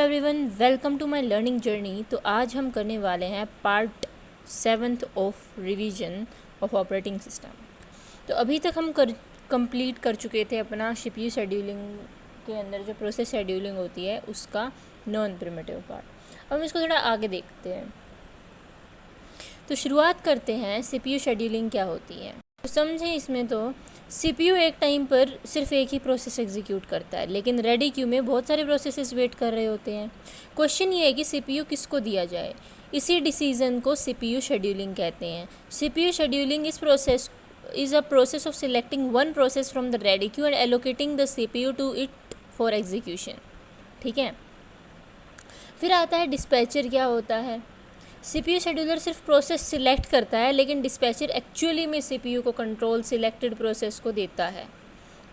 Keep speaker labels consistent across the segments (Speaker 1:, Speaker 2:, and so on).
Speaker 1: Everyone, welcome to my learning journey. तो आज हम करने वाले हैं part 7 of revision of operating system. तो अभी तक हम कंप्लीट कर चुके थे अपना सीपीयू शेड्यूलिंग के अंदर जो प्रोसेस शेड्यूलिंग होती है उसका नॉन प्रिमिटिव पार्ट। अब हम इसको थोड़ा आगे देखते हैं। तो शुरुआत करते हैं सीपीयू शेड्यूलिंग क्या होती है। तो समझें इसमें तो सीपीयू एक टाइम पर सिर्फ एक ही प्रोसेस एग्जीक्यूट करता है, लेकिन रेडी क्यू में बहुत सारे प्रोसेसेस वेट कर रहे होते हैं। क्वेश्चन ये है कि सीपीयू किसको दिया जाए। इसी डिसीजन को सीपीयू शेड्यूलिंग कहते हैं। CPU scheduling is a process of selecting one process from the ready queue and allocating the CPU to it for execution. ठीक है, फिर आता है डिस्पैचर क्या होता है। सीपीयू शेड्यूलर सिर्फ प्रोसेस सिलेक्ट करता है, लेकिन डिस्पैचर एक्चुअली में सीपीयू को कंट्रोल सिलेक्टेड प्रोसेस को देता है।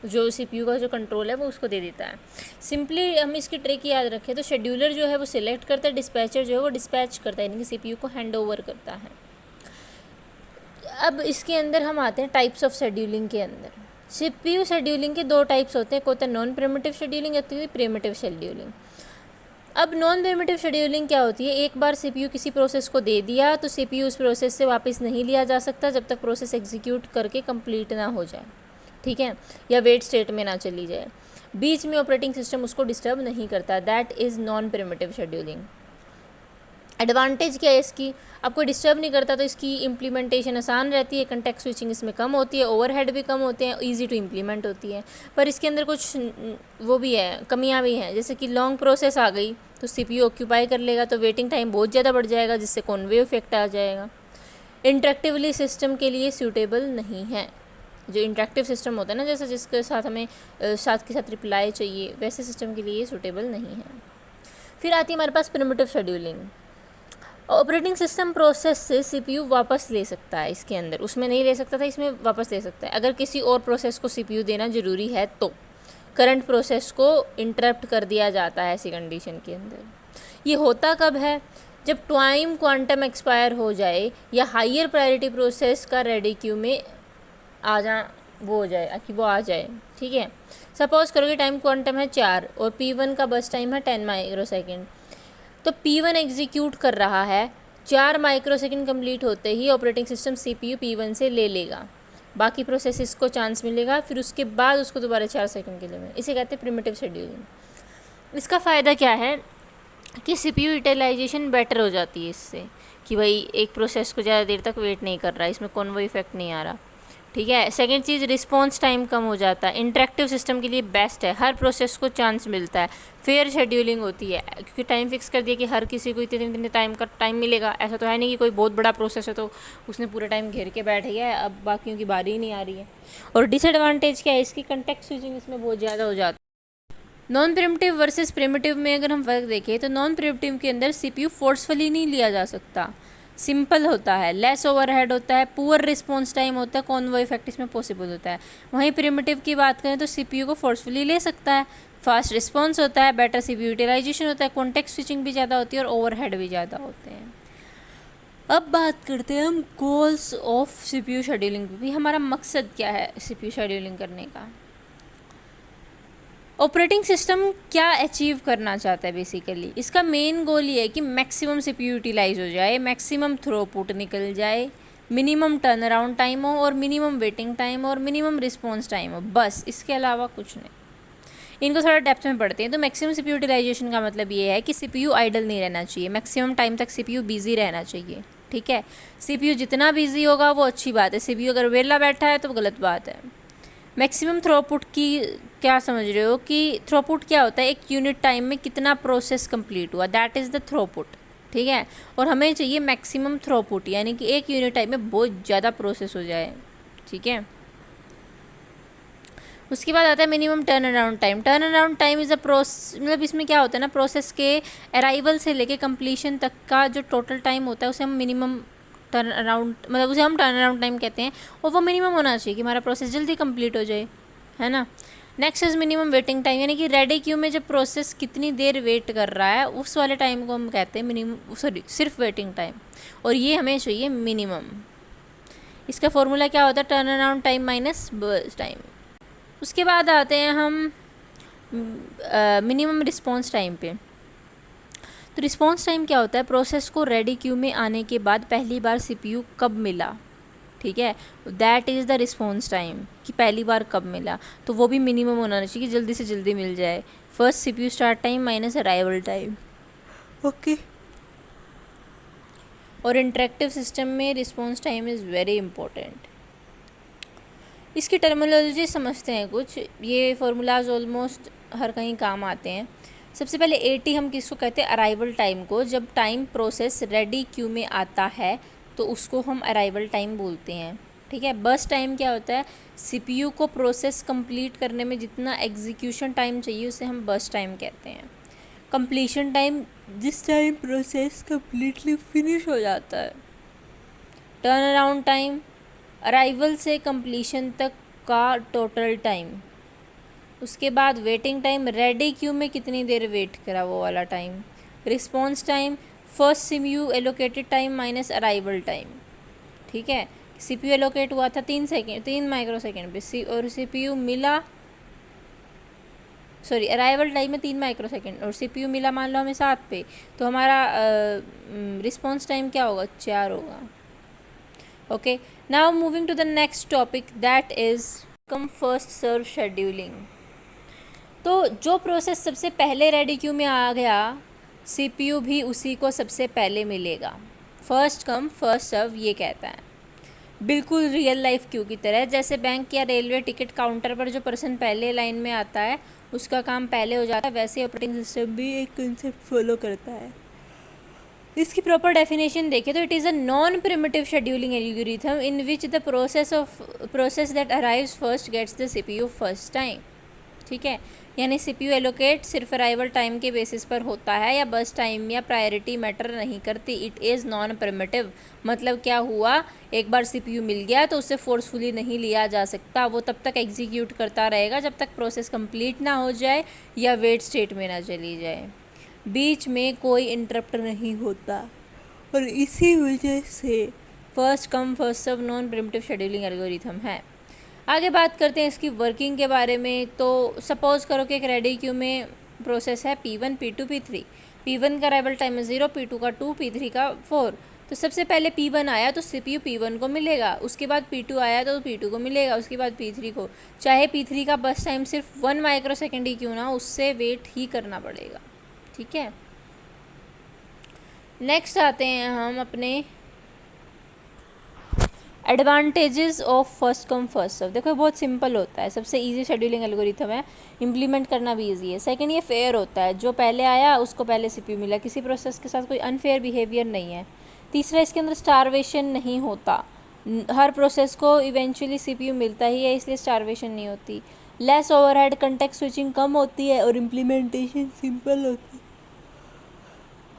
Speaker 1: जो सीपीयू का जो कंट्रोल है वो उसको दे देता है। सिंपली हम इसकी ट्रिक याद रखें तो शेड्यूलर जो है वो सिलेक्ट करता है, डिस्पैचर जो है वो डिस्पैच करता है, यानी कि सीपीयू को हैंड ओवर करता है। अब इसके अंदर हम आते हैं टाइप्स ऑफ शेड्यूलिंग के अंदर। सीपीयू शेड्यूलिंग के दो टाइप्स होते हैं, एक होता है नॉन प्रिमिटिव शेड्यूलिंग, एक होती है प्रिमिटिव शेड्यूलिंग। अब नॉन प्रिमिटिव शेड्यूलिंग क्या होती है, एक बार सीपीयू किसी प्रोसेस को दे दिया तो सीपीयू उस प्रोसेस से वापस नहीं लिया जा सकता जब तक प्रोसेस एग्जीक्यूट करके कंप्लीट ना हो जाए, ठीक है, या वेट स्टेट में ना चली जाए। बीच में ऑपरेटिंग सिस्टम उसको डिस्टर्ब नहीं करता। That is non preemptive scheduling. Advantage क्या है इसकी, आपको डिस्टर्ब नहीं करता तो इसकी इम्प्लीमेंटेशन आसान रहती है, कंटेक्स्ट स्विचिंग इसमें कम होती है, ओवरहेड भी कम होते हैं, इजी टू इम्प्लीमेंट होती है। पर इसके अंदर कुछ वो भी है, कमियां भी हैं, जैसे कि लॉन्ग प्रोसेस आ गई तो सीपीयू ऑक्यूपाई कर लेगा तो वेटिंग टाइम बहुत ज़्यादा बढ़ जाएगा, जिससे कॉन्वेव इफेक्ट आ जाएगा। इंटरेक्टिवली सिस्टम के लिए सूटेबल नहीं है। जो इंटरेक्टिव सिस्टम होता है ना, जैसे जिसके साथ हमें साथ के साथ रिप्लाई चाहिए, वैसे सिस्टम के लिए सूटेबल नहीं है। फिर आती है हमारे पास preemptive scheduling. Operating system process से सीपीयू वापस ले सकता है, इसके अंदर उसमें नहीं ले सकता था, इसमें वापस ले सकता है। अगर किसी और प्रोसेस को सीपीयू देना ज़रूरी है तो करंट प्रोसेस को इंटरप्ट कर दिया जाता है ऐसी कंडीशन के अंदर। ये होता कब है, जब टाइम क्वांटम एक्सपायर हो जाए या हायर प्रायोरिटी प्रोसेस का रेडी क्यू में वो आ जाए। ठीक है, सपोज करो कि टाइम क्वांटम है 4 और P1 का बस टाइम है 10 माइक्रोसेकेंड। तो P1 एग्जीक्यूट कर रहा है, 4 माइक्रोसेकेंड कंप्लीट होते ही ऑपरेटिंग सिस्टम सीपीयू P1 से ले लेगा, बाकी प्रोसेसेस को चांस मिलेगा, फिर उसके बाद उसको दोबारा 4 सेकंड के लिए मिले। इसे कहते हैं प्रिमिटिव शेड्यूलिंग। इसका फ़ायदा क्या है कि सीपीयू यूटिलाइजेशन बेटर हो जाती है इससे, कि भाई एक प्रोसेस को ज़्यादा देर तक वेट नहीं कर रहा, इसमें कॉन्वॉय इफेक्ट नहीं आ रहा। ठीक है, सेकंड चीज़, रिस्पॉन्स टाइम कम हो जाता है। इंटरेक्टिव सिस्टम के लिए बेस्ट है, हर प्रोसेस को चांस मिलता है, फेयर शेड्यूलिंग होती है, क्योंकि टाइम फिक्स कर दिया कि हर किसी को इतने टाइम मिलेगा। ऐसा तो है नहीं कि कोई बहुत बड़ा प्रोसेस है तो उसने पूरा टाइम घेर के बैठ गया है, अब बाकियों की बारी ही नहीं आ रही है। और डिसएडवांटेज क्या है, इसकी कंटेक्स्ट स्विचिंग इसमें बहुत ज़्यादा हो जाती है। नॉन प्रिमिटिव वर्सेस प्रिमिटिव में अगर हम फ़र्क देखें तो नॉन प्रिमिटिव के अंदर सीपीयू फोर्सफुली नहीं लिया जा सकता, सिंपल होता है, लेस ओवरहेड होता है, पुअर रिस्पॉन्स टाइम होता है, कॉन्वॉय इफेक्ट इसमें पॉसिबल होता है। वहीं प्रिमिटिव की बात करें तो सीपीयू को फोर्सफुली ले सकता है, फास्ट रिस्पॉन्स होता है, बेटर सीपीयू यूटिलाइजेशन होता है, कॉन्टेक्स्ट स्विचिंग भी ज़्यादा होती है और ओवरहेड भी ज़्यादा होते हैं। अब बात करते हैं हम गोल्स ऑफ सीपीयू शेड्यूलिंग भी, हमारा मकसद क्या है सीपीयू शेड्यूलिंग करने का। ऑपरेटिंग सिस्टम क्या अचीव करना चाहता है बेसिकली, इसका मेन गोल ये है कि मैक्सिमम सीपीयू यूटिलाइज हो जाए, मैक्सिमम थ्रूपुट निकल जाए, मिनिमम टर्न अराउंड टाइम हो और मिनिमम वेटिंग टाइम और मिनिमम रिस्पॉन्स टाइम हो, बस, इसके अलावा कुछ नहीं। इनको थोड़ा डेप्थ में पढ़ते हैं। तो मैक्सिमम सीपीयू यूटिलाइजेशन का मतलब ये है कि सीपीयू आइडल नहीं रहना चाहिए, मैक्सिमम टाइम तक सीपीयू बिजी रहना चाहिए। ठीक है, सीपीयू जितना बिजी होगा वो अच्छी बात है, सीपीयू अगर वेला बैठा है तो वो गलत बात है। मैक्सिमम थ्रूपुट की क्या समझ रहे हो कि थ्रूपुट क्या होता है, एक यूनिट टाइम में कितना प्रोसेस कंप्लीट हुआ, दैट इज़ द थ्रूपुट। ठीक है, और हमें चाहिए मैक्सिमम थ्रूपुट, यानी कि एक यूनिट टाइम में बहुत ज़्यादा प्रोसेस हो जाए। ठीक है, उसके बाद आता है minimum turn around time. Turn around time is a process, मतलब इसमें क्या होता है ना, प्रोसेस के अराइवल से लेके कंप्लीशन तक का जो टोटल टाइम होता है उसे हम मिनिमम टर्न अराउंड, मतलब उसे हम टर्न अराउंड टाइम कहते हैं, और वो मिनिमम होना चाहिए कि हमारा प्रोसेस जल्दी कंप्लीट हो जाए, है ना। Next is minimum waiting time, यानी कि रेडी क्यू में जब प्रोसेस कितनी देर वेट कर रहा है उस वाले टाइम को हम कहते हैं सिर्फ वेटिंग टाइम, और ये हमें चाहिए मिनिमम। इसका फॉर्मूला क्या होता है, turn around time minus burst time. उसके बाद आते हैं हम मिनिमम रिस्पॉन्स टाइम पे। तो रिस्पॉन्स टाइम क्या होता है, प्रोसेस को रेडी क्यू में आने के बाद पहली बार सीपीयू कब मिला, ठीक है, that is the response time, कि पहली बार कब मिला, तो वो भी मिनिमम होना चाहिए कि जल्दी से जल्दी मिल जाए। First CPU start time minus arrival time, okay. और इंटरेक्टिव सिस्टम में response time is very important. इसकी टर्मिनोलॉजी समझते हैं कुछ, ये फार्मूलाज ऑलमोस्ट हर कहीं काम आते हैं। सबसे पहले एटी हम किसको कहते हैं, अराइवल टाइम को। जब टाइम प्रोसेस रेडी क्यू में आता है तो उसको हम अराइवल टाइम बोलते हैं, ठीक है। बर्स्ट टाइम क्या होता है, सीपीयू को प्रोसेस कंप्लीट करने में जितना एग्जीक्यूशन टाइम चाहिए उसे हम बर्स्ट टाइम कहते हैं। कंप्लीशन टाइम, जिस टाइम प्रोसेस कम्प्लीटली फिनिश हो जाता है। टर्न अराउंड टाइम, अराइवल से कंप्लीशन तक का टोटल टाइम। उसके बाद वेटिंग टाइम, रेडी क्यू में कितनी देर वेट करा वो वाला time. Response time, first CPU allocated time minus arrival time, ठीक है। सीपीयू एलोकेट हुआ था 3 माइक्रो सेकेंड पे, और सीपीयू मिला, सॉरी अराइवल टाइम में 3 माइक्रो सेकेंड, और सीपीयू मिला मान लो हमें 7 पे, तो हमारा रिस्पॉन्स टाइम क्या होगा, 4 होगा, okay. Now moving to the next topic, that is come first serve scheduling. तो जो प्रोसेस सबसे पहले रेडी क्यू में आ गया, सीपीयू भी उसी को सबसे पहले मिलेगा। फर्स्ट कम फर्स्ट सर्व ये कहता है, बिल्कुल रियल लाइफ क्यू की तरह। जैसे बैंक या रेलवे टिकट काउंटर पर जो पर्सन पहले लाइन में आता है उसका काम पहले हो जाता है, वैसे ऑपरेटिंग सिस्टम भी एक कंसेप्ट फॉलो करता है। इसकी प्रॉपर डेफिनेशन देखें तो it is a non preemptive scheduling algorithm in which the process that arrives first gets the CPU first time, ठीक है। यानी सीपीयू एलोकेट सिर्फ अराइवल टाइम के बेसिस पर होता है, या बस टाइम या प्रायोरिटी मैटर नहीं करती। इट इज़ नॉन प्रिमिटिव, मतलब क्या हुआ, एक बार सीपीयू मिल गया तो उससे फोर्सफुली नहीं लिया जा सकता, वो तब तक एग्जीक्यूट करता रहेगा जब तक प्रोसेस कंप्लीट ना हो जाए या वेट स्टेट में ना चली जाए, बीच में कोई इंटरप्ट नहीं होता। और इसी वजह से first come first serve non preemptive scheduling algorithm है। आगे बात करते हैं इसकी वर्किंग के बारे में। तो सपोज़ करो कि एक रेडी क्यू में प्रोसेस है P1 P2 P3। P1 का अराइवल टाइम है 0, P2 का 2, P3 का 4। तो सबसे पहले P1 आया तो सीपीयू P1 को मिलेगा, उसके बाद P2 आया तो P2 को मिलेगा, उसके बाद P3 को। चाहे P3 का बस टाइम सिर्फ 1 माइक्रो सेकेंड ही क्यों ना, उससे वेट ही करना पड़ेगा, ठीक है। नेक्स्ट आते हैं हम अपने advantages of first come first serve. देखो बहुत सिंपल होता है, सबसे इजी शेड्यूलिंग एल्गोरिथम है, इम्प्लीमेंट करना भी इजी है। सेकंड, ये फेयर होता है, जो पहले आया उसको पहले सीपीयू मिला, किसी प्रोसेस के साथ कोई अनफेयर बिहेवियर नहीं है। तीसरा, इसके अंदर स्टारवेशन नहीं होता, हर प्रोसेस को इवेंचुअली सीपीयू मिलता ही है, इसलिए स्टारवेशन नहीं होती। लेस ओवरहेड, कंटेक्स्ट स्विचिंग कम होती है, और इम्प्लीमेंटेशन सिंपल होती है।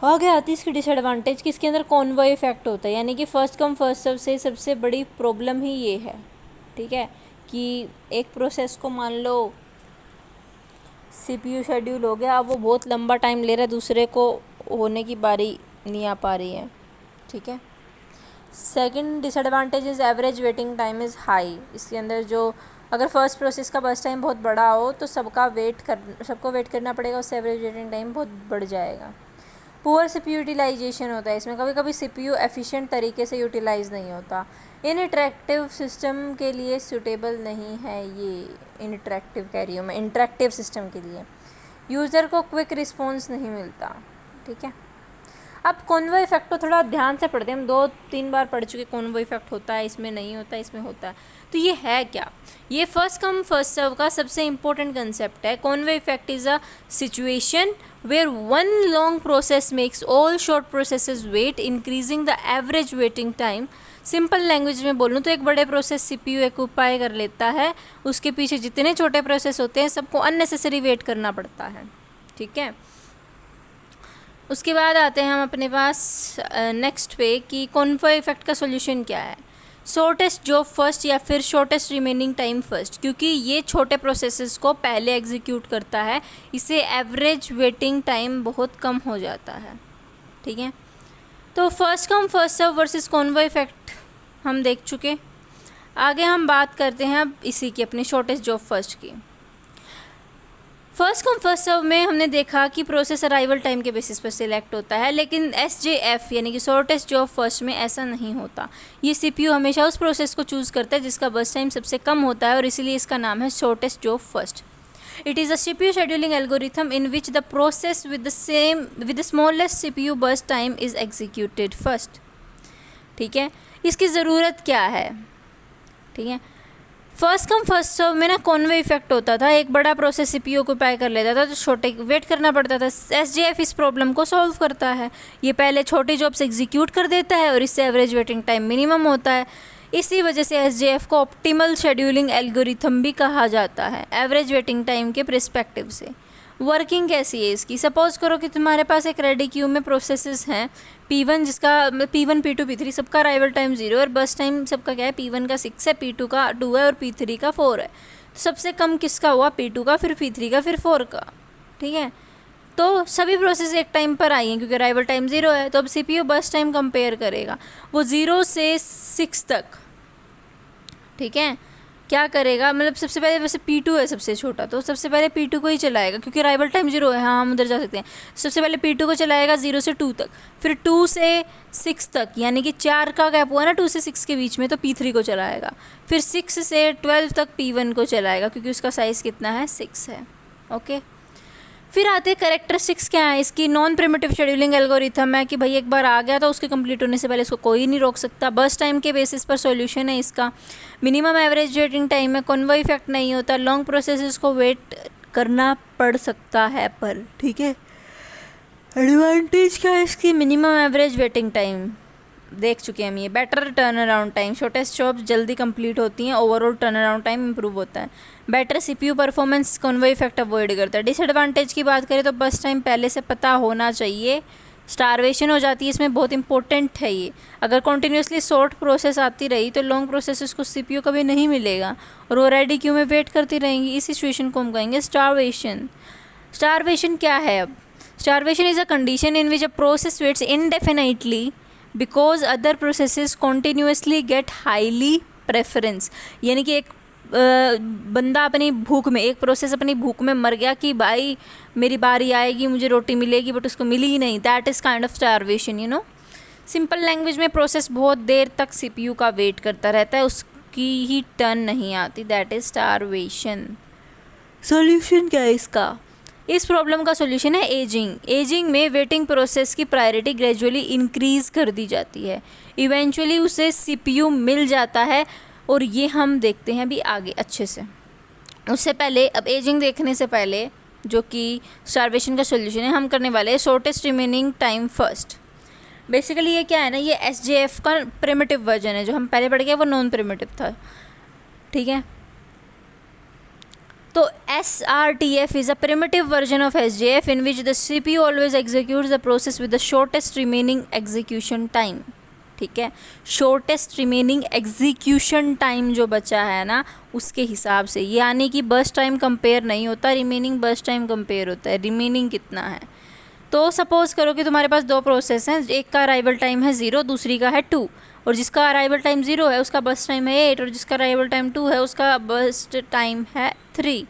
Speaker 1: आगे आती है इसकी डिसएडवांटेज कि इसके अंदर कॉन्वॉय इफेक्ट होता है, यानी कि फर्स्ट कम फर्स्ट सर्व से सबसे बड़ी प्रॉब्लम ही ये है, ठीक है, कि एक प्रोसेस को मान लो सीपीयू शेड्यूल हो गया, अब वो बहुत लंबा टाइम ले रहा है, दूसरे को होने की बारी नहीं आ पा रही है, ठीक है। Second disadvantage is average waiting time is high. इसके अंदर जो अगर फर्स्ट प्रोसेस का बस टाइम बहुत बड़ा हो तो सबको वेट करना पड़ेगा, उससे एवरेज वेटिंग टाइम बहुत बढ़ जाएगा। पुअर सीपीयू यूटिलाइजेशन होता है इसमें, कभी कभी सीपीयू एफिशिएंट तरीके से यूटिलाइज नहीं होता। इंटरैक्टिव सिस्टम के लिए सूटेबल नहीं है ये, इंटरैक्टिव कह रही हूँ मैं, इंटरैक्टिव सिस्टम के लिए यूज़र को क्विक रिस्पॉन्स नहीं मिलता, ठीक है। अब कॉन्वॉय इफेक्ट को थोड़ा ध्यान से पढ़ते हैं, हम 2-3 बार पढ़ चुके, कॉन्वॉय इफेक्ट होता है, इसमें नहीं होता, इसमें होता है। तो ये है क्या, ये फर्स्ट कम फर्स्ट सर्व का सबसे इंपॉर्टेंट कंसेप्ट है। Convoy effect is a situation where one long process makes all short processes wait, increasing the average waiting time. Simple language में बोलूँ तो एक बड़े प्रोसेस सीपीयू एक्यूपाई कर लेता है, उसके पीछे जितने छोटे प्रोसेस होते हैं सबको अननेसेसरी वेट करना पड़ता है, ठीक है। उसके बाद आते हैं हम अपने पास नेक्स्ट पे कि कॉन्वॉय इफेक्ट का सोल्यूशन क्या है। शॉर्टेस्ट जॉब फर्स्ट या फिर शॉर्टेस्ट रिमेनिंग टाइम फर्स्ट, क्योंकि ये छोटे प्रोसेसेस को पहले एग्जीक्यूट करता है, इससे एवरेज वेटिंग टाइम बहुत कम हो जाता है, ठीक है। तो first come first serve versus convoy effect हम देख चुके। आगे हम बात करते हैं अब इसी की, अपनी शॉर्टेस्ट जॉब फर्स्ट की। फर्स्ट कम फर्स्ट सर्व में हमने देखा कि प्रोसेस अराइवल टाइम के बेसिस पर सिलेक्ट होता है, लेकिन SJF यानी कि शॉर्टेस्ट जॉब फर्स्ट में ऐसा नहीं होता। ये CPU हमेशा उस प्रोसेस को चूज़ करता है जिसका बर्स्ट टाइम सबसे कम होता है और इसीलिए इसका नाम है shortest job first. It is a CPU scheduling algorithm in which the process with the smallest CPU burst time is executed first। ठीक है, इसकी ज़रूरत क्या है? ठीक है, फर्स्ट कम फर्स्ट सर्व में ना कॉन्वे इफेक्ट होता था, एक बड़ा प्रोसेस CPU ऑक्यूपाई कर लेता था तो छोटे वेट करना पड़ता था। SJF इस प्रॉब्लम को सॉल्व करता है, ये पहले छोटी जॉब्स एग्जीक्यूट कर देता है और इससे एवरेज वेटिंग टाइम मिनिमम होता है। इसी वजह से SJF को ऑप्टिमल शेड्यूलिंग एल्गोरिथम भी कहा जाता है एवरेज वेटिंग टाइम के पर्सपेक्टिव से। वर्किंग कैसी है इसकी? सपोज करो कि तुम्हारे पास एक रेडी क्यू में प्रोसेसेस हैं P1 जिसका P1 P2 P3 सबका अराइवल टाइम 0 और बस टाइम सबका क्या है, P1 का 6 है, P2 का 2 है और P3 का 4 है। तो सबसे कम किसका हुआ? P2 का, फिर P3 का, फिर 4 का। ठीक है, तो सभी प्रोसेस एक टाइम पर आई हैं क्योंकि अराइवल टाइम 0 है। तो अब CPU बस टाइम कंपेयर करेगा, वो 0 से 6 तक। ठीक है, क्या करेगा, मतलब सबसे पहले वैसे P2 है सबसे छोटा, तो सबसे पहले P2 को ही चलाएगा क्योंकि अराइवल टाइम 0 है। हाँ, हम उधर जा सकते हैं। सबसे पहले P2 को चलाएगा 0 से 2 तक, फिर 2 से 6 तक, यानी कि 4 का गैप हुआ ना 2 से 6 के बीच में, तो P3 को चलाएगा। फिर 6 से 12 तक P1 को चलाएगा क्योंकि उसका साइज़ कितना है, 6 है। ओके, फिर आते हैं कैरेक्टरिस्टिक्स क्या है इसकी। नॉन प्रिमिटिव शेड्यूलिंग एल्गोरिथम है कि भाई एक बार आ गया तो उसके कंप्लीट होने से पहले इसको कोई नहीं रोक सकता। बर्स्ट टाइम के बेसिस पर सॉल्यूशन है इसका। मिनिमम एवरेज वेटिंग टाइम है, कॉन्वॉय इफेक्ट नहीं होता, लॉन्ग प्रोसेसेस को वेट करना पड़ सकता है पर। ठीक है, एडवांटेज क्या है इसकी? मिनिमम एवरेज वेटिंग टाइम देख चुके हैं हम, ये better turn around time, shortest jobs जल्दी कंप्लीट होती हैं, overall turn around time improve होता है, better CPU performance, convoy effect avoid करता है। डिसएडवांटेज की बात करें तो बस टाइम पहले से पता होना चाहिए, स्टारवेशन हो जाती है इसमें, बहुत इंपॉर्टेंट है ये। अगर कॉन्टीन्यूसली शॉर्ट प्रोसेस आती रही तो लॉन्ग प्रोसेस को CPU कभी नहीं मिलेगा और वो रेडी क्यू में वेट करती रहेंगी। इस सिचुएशन को हम कहेंगे स्टारवेशन। स्टारवेशन क्या है? अब starvation is a condition in which a process waits indefinitely because other processes continuously get highly preference. यानी कि एक बंदा अपनी भूख में, एक प्रोसेस अपनी भूख में मर गया कि भाई मेरी बारी आएगी, मुझे रोटी मिलेगी, बट उसको मिली ही नहीं। That is kind of starvation, you know. Simple language में प्रोसेस बहुत देर तक CPU का वेट करता रहता है, उसकी ही टर्न नहीं आती, दैट इज़ स्टारवेशन। सॉल्यूशन क्या है इसका? इस प्रॉब्लम का सॉल्यूशन है एजिंग। एजिंग में वेटिंग प्रोसेस की प्रायोरिटी ग्रेजुअली इंक्रीज़ कर दी जाती है, इवेंचुअली उसे CPU मिल जाता है और ये हम देखते हैं अभी आगे अच्छे से। उससे पहले, अब एजिंग देखने से पहले जो कि स्टारवेशन का सॉल्यूशन है, हम करने वाले हैं shortest remaining time first. Basically ये क्या है ना, ये SJF का प्रिमिटिव वर्जन है। जो हम पहले पढ़ गए वो नॉन प्रिमिटिव था। ठीक है, तो SRTF is a primitive version of SJF in which the CPU always executes the process with the shortest remaining execution time। ठीक है, शॉर्टेस्ट रिमेनिंग एग्जीक्यूशन टाइम जो बचा है ना उसके हिसाब से, यानी कि बर्स्ट टाइम कंपेयर नहीं होता, रिमेनिंग बर्स्ट टाइम कंपेयर होता है। रिमेनिंग कितना है? तो सपोज़ करो कि तुम्हारे पास दो प्रोसेस हैं, एक का अराइवल टाइम है 0, दूसरी का है 2, और जिसका अराइवल टाइम 0 है उसका बर्स्ट टाइम है 8 और जिसका अराइवल टाइम 2 है उसका बर्स्ट टाइम है 3।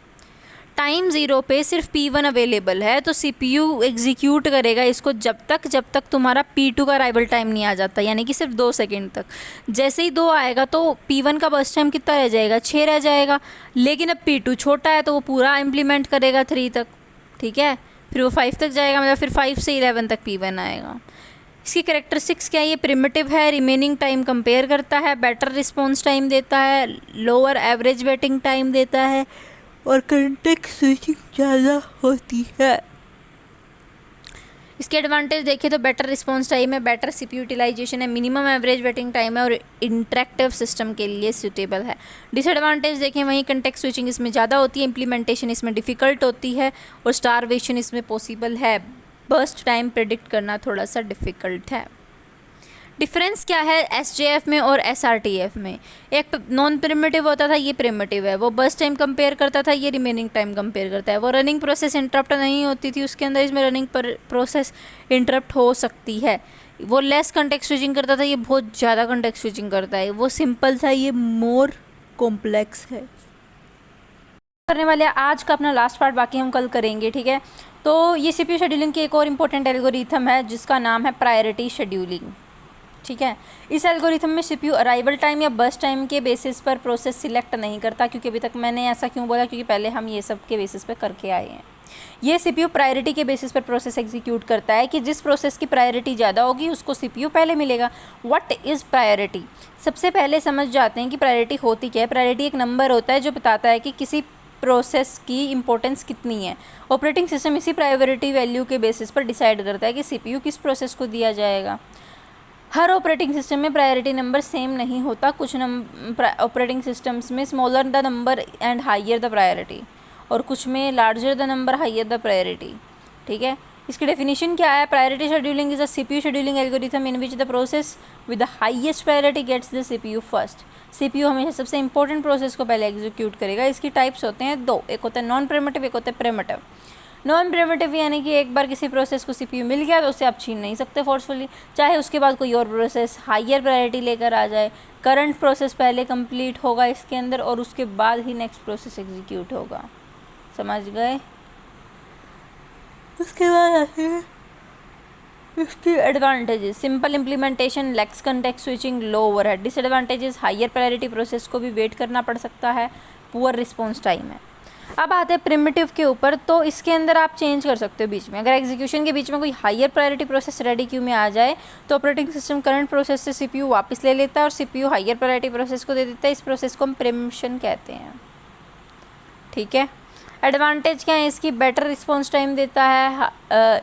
Speaker 1: टाइम 0 पे सिर्फ P1 अवेलेबल है, तो CPU एग्जीक्यूट करेगा इसको जब तक तुम्हारा P2 का अराइवल टाइम नहीं आ जाता, यानी कि सिर्फ 2 सेकेंड तक। जैसे ही 2 आएगा तो P1 का बर्स्ट टाइम कितना रह जाएगा? 6 रह जाएगा। लेकिन अब P2 छोटा है तो वो पूरा इम्प्लीमेंट करेगा 3 तक। ठीक है, फिर वो 5 तक जाएगा, मतलब फिर 5 से 11 तक P1 आएगा। इसकी कैरेक्टरिस्टिक्स क्या है? ये प्रिमिटिव है, रिमेनिंग टाइम कंपेयर करता है, बेटर रिस्पॉन्स टाइम देता है, लोअर एवरेज वेटिंग टाइम देता है और कॉन्टेक्स्ट स्विचिंग ज़्यादा होती है। इसके एडवांटेज देखें तो बेटर रिस्पॉन्स टाइम है, बेटर CPU यूटिलाइजेशन है, मिनिमम एवरेज वेटिंग टाइम है और इंटरेक्टिव सिस्टम के लिए सूटेबल है। डिसएडवांटेज देखें वहीं कॉन्टेक्स्ट स्विचिंग इसमें ज़्यादा होती है, इंप्लीमेंटेशन इसमें डिफ़िकल्ट होती है और स्टारवेशन इसमें पॉसिबल है। बर्स्ट टाइम प्रेडिक्ट करना थोड़ा सा डिफ़िकल्ट है। डिफरेंस क्या है SJF में और SRTF में? एक नॉन प्रिमिटिव होता था, ये प्रिमिटिव है। वो बर्स्ट टाइम कंपेयर करता था, ये रिमेनिंग टाइम कंपेयर करता है। वो रनिंग प्रोसेस इंटरप्ट नहीं होती थी उसके अंदर, इसमें रनिंग प्रोसेस इंटरप्ट हो सकती है। वो लेस कॉन्टेक्स्ट स्विचिंग करता था, ये बहुत ज़्यादा कॉन्टेक्स्ट स्विचिंग करता है। वो सिंपल था, ये मोर कॉम्प्लेक्स है।
Speaker 2: करने वाले हैं आज का अपना लास्ट पार्ट, बाकी हम कल करेंगे, ठीक है। तो ये सीपीयू शेड्यूलिंग की एक और इम्पोर्टेंट एल्गोरिथम है जिसका नाम है प्रायोरिटी शेड्यूलिंग, ठीक है। इस एल्गोरिथम में सीपीयू अराइवल टाइम या बर्स्ट टाइम के बेसिस पर प्रोसेस सिलेक्ट नहीं करता, क्योंकि अभी तक मैंने ऐसा क्यों बोला, क्योंकि पहले हम ये सब के बेसिस पर करके आए हैं। ये सीपीयू प्रायोरिटी के बेसिस पर प्रोसेस एग्जीक्यूट करता है कि जिस प्रोसेस की प्रायोरिटी ज़्यादा होगी उसको सीपीयू पहले मिलेगा। What is priority? सबसे पहले समझ जाते हैं कि प्रायोरिटी होती क्या है। प्रायोरिटी एक नंबर होता है जो बताता है कि किसी प्रोसेस की इंपॉर्टेंस कितनी है। ऑपरेटिंग सिस्टम इसी प्रायोरिटी वैल्यू के बेसिस पर डिसाइड करता है कि सीपीयू किस प्रोसेस को दिया जाएगा। हर ऑपरेटिंग सिस्टम में प्रायोरिटी नंबर सेम नहीं होता। कुछ ऑपरेटिंग सिस्टम्स में smaller the number and higher the priority, और कुछ में larger the number higher the priority, ठीक है। इसकी डेफिनेशन क्या है? Priority scheduling is a CPU scheduling algorithm in which the process with the highest priority gets the CPU first. CPU हमेशा सबसे इंपॉर्टेंट प्रोसेस को पहले एग्जीक्यूट करेगा। इसकी टाइप्स होते हैं दो, एक होता है नॉन प्रिमिटिव, एक होता है प्रिमिटिव। नॉन प्रिमिटिव यानी कि एक बार किसी प्रोसेस को सीपीयू मिल गया तो उससे आप छीन नहीं सकते फोर्सफुली, चाहे उसके बाद कोई और प्रोसेस हाइयर प्रायोरिटी लेकर आ जाए। करंट प्रोसेस पहले कंप्लीट होगा इसके अंदर और उसके बाद ही नेक्स्ट प्रोसेस एग्जीक्यूट होगा, समझ गए। उसके बाद आते हैं इसकी advantages. Simple implementation, less context switching, low overhead. Disadvantages, higher priority process को भी वेट करना पड़ सकता है, पुअर रिस्पॉन्स टाइम है। अब आते हैं प्रिमिटिव के ऊपर। तो इसके अंदर आप चेंज कर सकते हो बीच में। अगर एग्जीक्यूशन के बीच में कोई higher priority process ready queue में आ जाए तो ऑपरेटिंग सिस्टम करंट प्रोसेस से सीपीयू वापस ले लेता है और सीपीयू हाइयर प्रायोरिटी प्रोसेस को दे देता है। इस प्रोसेस को हम प्रीएम्पशन कहते हैं, ठीक है। एडवांटेज क्या है इसकी? बेटर रिस्पॉन्स टाइम देता है,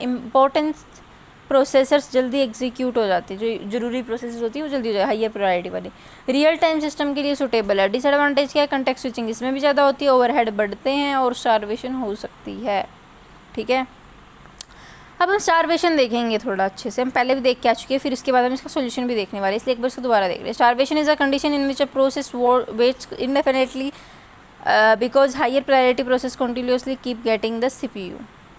Speaker 2: इम्पोर्टेंस प्रोसेसर्स जल्दी एग्जीक्यूट हो जाती है, जो जरूरी प्रोसेस होती है वो जल्दी हो जाए, हाइयर प्रायोरिटी वाली। रियल टाइम सिस्टम के लिए सूटेबल है। डिसएडवांटेज क्या है? कंटेक्स्ट स्विचिंग इसमें भी ज़्यादा होती है, ओवरहेड बढ़ते हैं और स्टारवेशन हो सकती है, ठीक है। अब हम स्टारवेशन देखेंगे थोड़ा अच्छे से। हम पहले भी देख के आ चुके हैं, फिर इसके बाद हम इसका सोल्यूशन भी देखने वाले हैं, इसलिए एक बार इसको दोबारा देख रहे हैं। Starvation is a condition in which a process waits indefinitely because higher priority process continuously keep getting the CPU,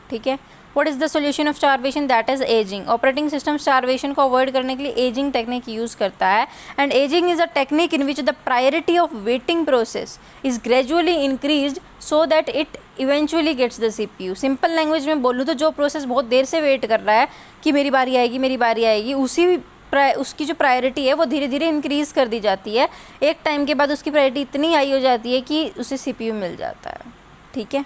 Speaker 2: ठीक है। What is the solution of starvation? That is aging. Operating system starvation को avoid करने के लिए aging technique use करता है, and aging is a technique in which the priority of waiting process is gradually increased so that it eventually gets the CPU. Simple language में बोलूँ तो जो प्रोसेस बहुत देर से वेट कर रहा है कि मेरी बारी आएगी मेरी बारी आएगी, उसकी जो प्रायोरिटी है वो धीरे धीरे इंक्रीज़ कर दी जाती है। एक टाइम के बाद उसकी प्रायोरिटी इतनी हाई हो जाती है कि उसे सीपीयू मिल जाता है, ठीक है।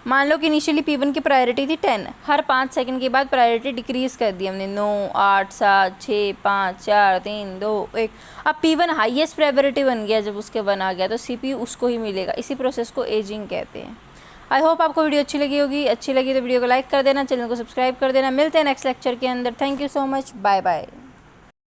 Speaker 2: मान लो कि इनिशियली P1 की प्रायोरिटी थी 10, हर 5 सेकंड के बाद प्रायोरिटी डिक्रीज़ कर दी हमने, 9, 8, 7, 6, 5, 4, 3, 2, 1। अब P1 हाईएस्ट प्रायोरिटी बन गया, जब उसके 1 आ गया तो सीपीयू उसको ही मिलेगा। इसी प्रोसेस को एजिंग कहते हैं। आई होप आपको वीडियो अच्छी लगी होगी। अच्छी लगी तो वीडियो को लाइक कर देना, चैनल को सब्सक्राइब कर देना। मिलते हैं नेक्स्ट लेक्चर के अंदर। Thank you so much, bye bye.